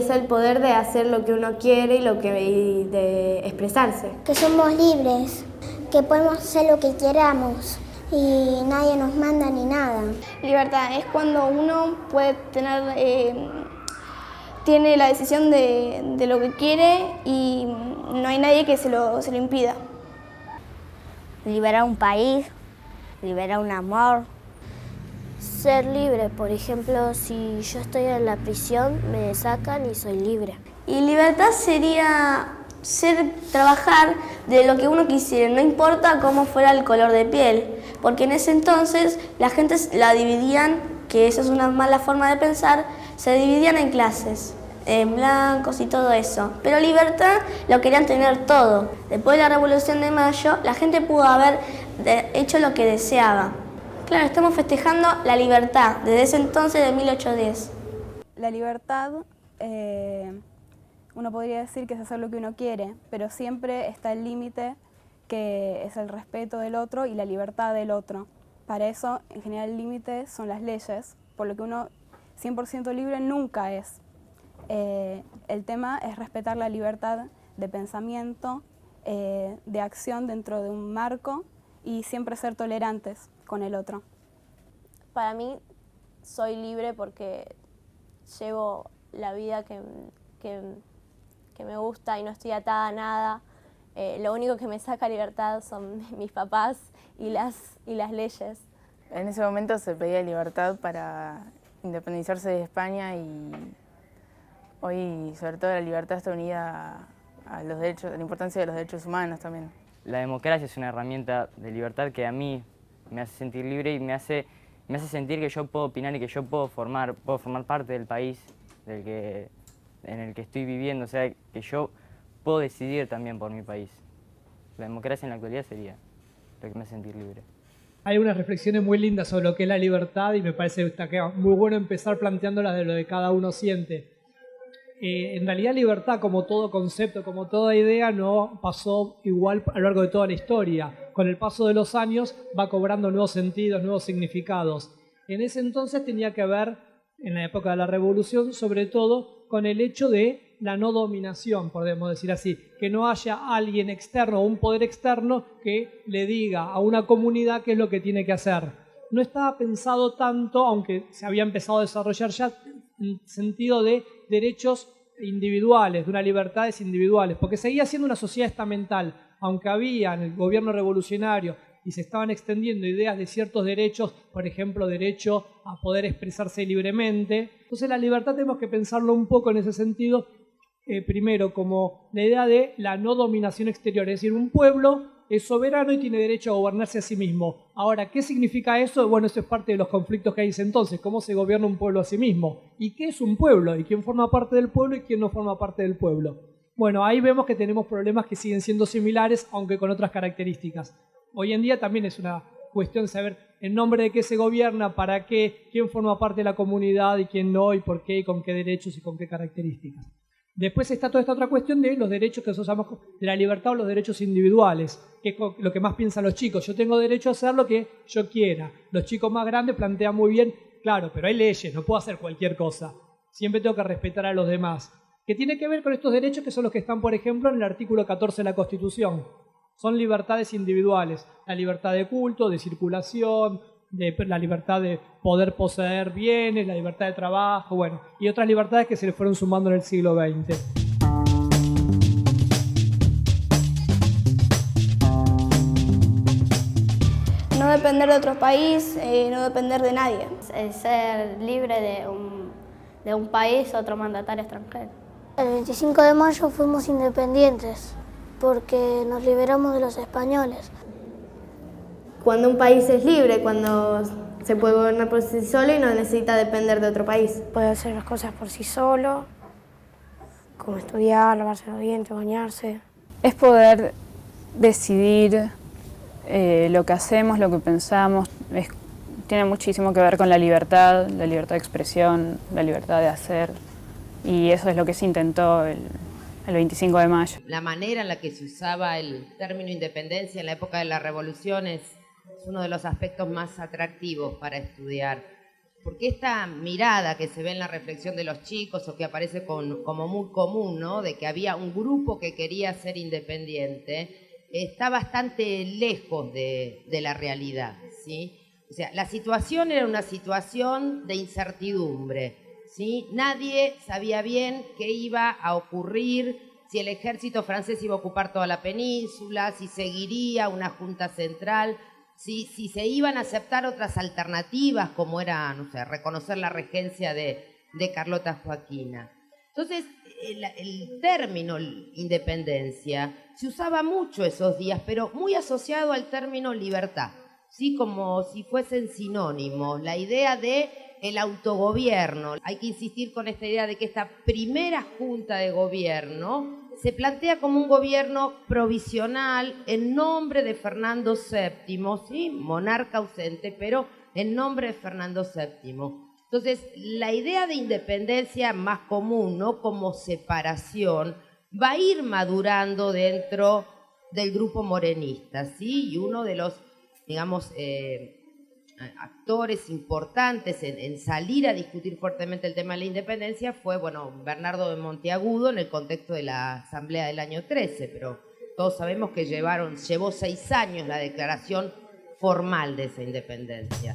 es el poder de hacer lo que uno quiere y de expresarse. Que somos libres, que podemos hacer lo que queramos y nadie nos manda ni nada. Libertad es cuando uno puede tiene la decisión de lo que quiere y no hay nadie que se lo impida. Liberar un país, liberar un amor. Ser libre, por ejemplo, si yo estoy en la prisión, me sacan y soy libre. Y libertad sería trabajar de lo que uno quisiera, no importa cómo fuera el color de piel, porque en ese entonces la gente la dividían, que esa es una mala forma de pensar, se dividían en clases, en blancos y todo eso. Pero libertad lo querían tener todo. Después de la Revolución de Mayo, la gente pudo haber hecho lo que deseaba. Claro, estamos festejando la libertad desde ese entonces de 1810. La libertad, uno podría decir que es hacer lo que uno quiere, pero siempre está el límite que es el respeto del otro y la libertad del otro. Para eso, en general, el límite son las leyes, por lo que uno 100% libre nunca es. El tema es respetar la libertad de pensamiento, de acción dentro de un marco y siempre ser tolerantes con el otro. Para mí, soy libre porque llevo la vida que me gusta y no estoy atada a nada. Lo único que me saca libertad son mis papás y las leyes. En ese momento se pedía libertad para independizarse de España y hoy, sobre todo, la libertad está unida a los derechos, a la importancia de los derechos humanos también. La democracia es una herramienta de libertad que a mí me hace sentir libre y me hace sentir que yo puedo opinar y que yo puedo formar parte del país en el que estoy viviendo, o sea, que yo puedo decidir también por mi país. La democracia en la actualidad sería lo que me hace sentir libre. Hay unas reflexiones muy lindas sobre lo que es la libertad y me parece que está muy bueno empezar planteándolas de lo que cada uno siente. En realidad libertad, como todo concepto, como toda idea, no pasó igual a lo largo de toda la historia. Con el paso de los años va cobrando nuevos sentidos, nuevos significados. En ese entonces tenía que ver, en la época de la Revolución, sobre todo con el hecho de la no dominación, podemos decir así, que no haya alguien externo o un poder externo que le diga a una comunidad qué es lo que tiene que hacer. No estaba pensado tanto, aunque se había empezado a desarrollar ya, en sentido de derechos individuales, de unas libertades individuales, porque seguía siendo una sociedad estamental, aunque había en el gobierno revolucionario y se estaban extendiendo ideas de ciertos derechos, por ejemplo, derecho a poder expresarse libremente. Entonces la libertad tenemos que pensarlo un poco en ese sentido, primero como la idea de la no dominación exterior, es decir, un pueblo es soberano y tiene derecho a gobernarse a sí mismo. Ahora, ¿qué significa eso? Bueno, eso es parte de los conflictos que hay entonces, cómo se gobierna un pueblo a sí mismo. ¿Y qué es un pueblo? ¿Y quién forma parte del pueblo y quién no forma parte del pueblo? Bueno, ahí vemos que tenemos problemas que siguen siendo similares, aunque con otras características. Hoy en día también es una cuestión de saber en nombre de qué se gobierna, para qué, quién forma parte de la comunidad y quién no, y por qué, y con qué derechos y con qué características. Después está toda esta otra cuestión de los derechos que nosotros llamamos de la libertad o los derechos individuales, que es lo que más piensan los chicos. Yo tengo derecho a hacer lo que yo quiera. Los chicos más grandes plantean muy bien, claro, pero hay leyes, no puedo hacer cualquier cosa. Siempre tengo que respetar a los demás. Que tiene que ver con estos derechos que son los que están, por ejemplo, en el artículo 14 de la Constitución. Son libertades individuales. La libertad de culto, de circulación, la libertad de poder poseer bienes, la libertad de trabajo, bueno, y otras libertades que se le fueron sumando en el siglo XX. No depender de otro país, no depender de nadie. Ser libre de un país a otro mandatario extranjero. El 25 de mayo fuimos independientes porque nos liberamos de los españoles. Cuando un país es libre, cuando se puede gobernar por sí solo y no necesita depender de otro país. Puede hacer las cosas por sí solo, como estudiar, lavarse los dientes, bañarse. Es poder decidir lo que hacemos, lo que pensamos. Tiene muchísimo que ver con la libertad de expresión, la libertad de hacer. Y eso es lo que se intentó el 25 de mayo. La manera en la que se usaba el término independencia en la época de la Revolución es uno de los aspectos más atractivos para estudiar, porque esta mirada que se ve en la reflexión de los chicos o que aparece como muy común, ¿no? De que había un grupo que quería ser independiente, está bastante lejos de la realidad, ¿sí? O sea, la situación era una situación de incertidumbre, ¿sí? Nadie sabía bien qué iba a ocurrir, si el ejército francés iba a ocupar toda la península, si seguiría una junta central, si se iban a aceptar otras alternativas, como era, no sé, reconocer la regencia de Carlota Joaquina. Entonces, el término independencia se usaba mucho esos días, pero muy asociado al término libertad, ¿sí? Como si fuesen sinónimos. La idea de el autogobierno. Hay que insistir con esta idea de que esta primera junta de gobierno se plantea como un gobierno provisional en nombre de Fernando VII, ¿sí? Monarca ausente, pero en nombre de Fernando VII. Entonces, la idea de independencia más común, ¿no? Como separación, va a ir madurando dentro del grupo morenista, ¿sí? Y uno de los, digamos, actores importantes en salir a discutir fuertemente el tema de la independencia fue, bueno, Bernardo de Monteagudo en el contexto de la Asamblea del año 13, pero todos sabemos que llevó 6 años la declaración formal de esa independencia.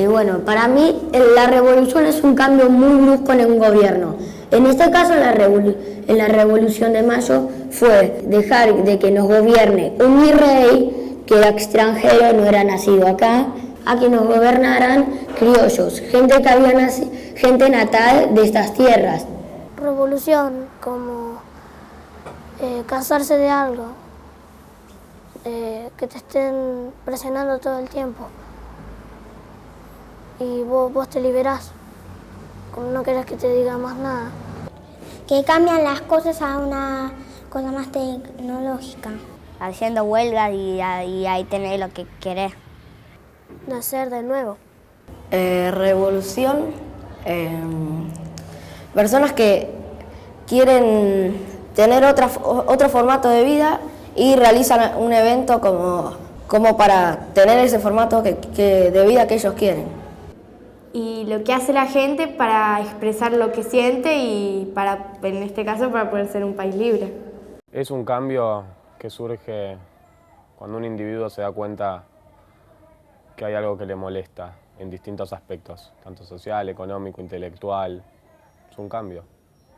Bueno, para mí la revolución es un cambio muy brusco en un gobierno. En este caso, en la Revolución de Mayo, fue dejar de que nos gobierne un virrey que era extranjero, no era nacido acá, a que nos gobernaran criollos, gente natal de estas tierras. Revolución, como cansarse de algo, que te estén presionando todo el tiempo. Y vos te liberás, como no querés que te diga más nada. Que cambian las cosas a una cosa más tecnológica. Haciendo huelgas y ahí tenés lo que querés. Nacer de nuevo. Revolución, personas que quieren tener otro formato de vida y realizan un evento como para tener ese formato de vida que ellos quieren. Y lo que hace la gente para expresar lo que siente y en este caso, para poder ser un país libre. Es un cambio que surge cuando un individuo se da cuenta que hay algo que le molesta en distintos aspectos, tanto social, económico, intelectual. Es un cambio.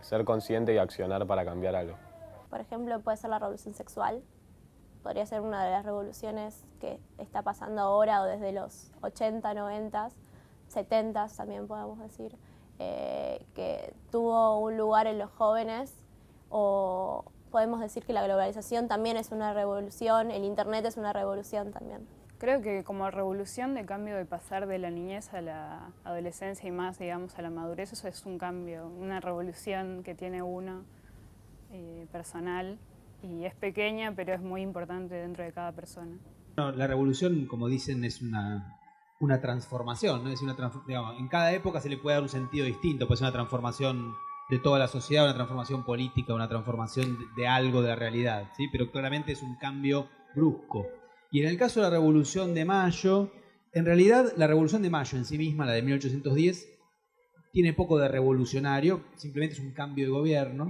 Ser consciente y accionar para cambiar algo. Por ejemplo, puede ser la revolución sexual. Podría ser una de las revoluciones que está pasando ahora o desde los 80, 90, 70 también podemos decir, que tuvo un lugar en los jóvenes, o podemos decir que la globalización también es una revolución, el internet es una revolución también. Creo que como revolución de cambio de pasar de la niñez a la adolescencia y más, digamos, a la madurez, eso es un cambio, una revolución que tiene uno personal, y es pequeña, pero es muy importante dentro de cada persona. No, la revolución, como dicen, es una transformación, ¿no? Digamos, en cada época se le puede dar un sentido distinto, puede ser una transformación de toda la sociedad, una transformación política, una transformación de algo de la realidad, ¿sí? Pero claramente es un cambio brusco. Y en el caso de la Revolución de Mayo, en realidad la Revolución de Mayo en sí misma, la de 1810, tiene poco de revolucionario, simplemente es un cambio de gobierno,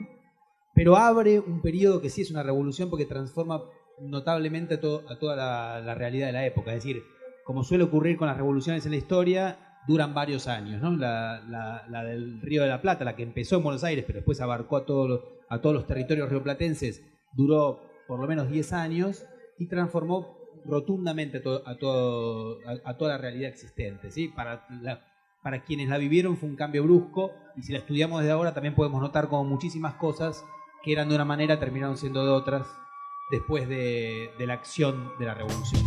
pero abre un periodo que sí es una revolución porque transforma notablemente a toda la realidad de la época. Es decir, como suele ocurrir con las revoluciones en la historia, duran varios años, ¿no? La del Río de la Plata, la que empezó en Buenos Aires, pero después abarcó a todos los territorios rioplatenses, duró por lo menos 10 años y transformó rotundamente a toda la realidad existente, ¿sí? Para quienes la vivieron fue un cambio brusco, y si la estudiamos desde ahora también podemos notar como muchísimas cosas que eran de una manera terminaron siendo de otras después de la acción de la revolución.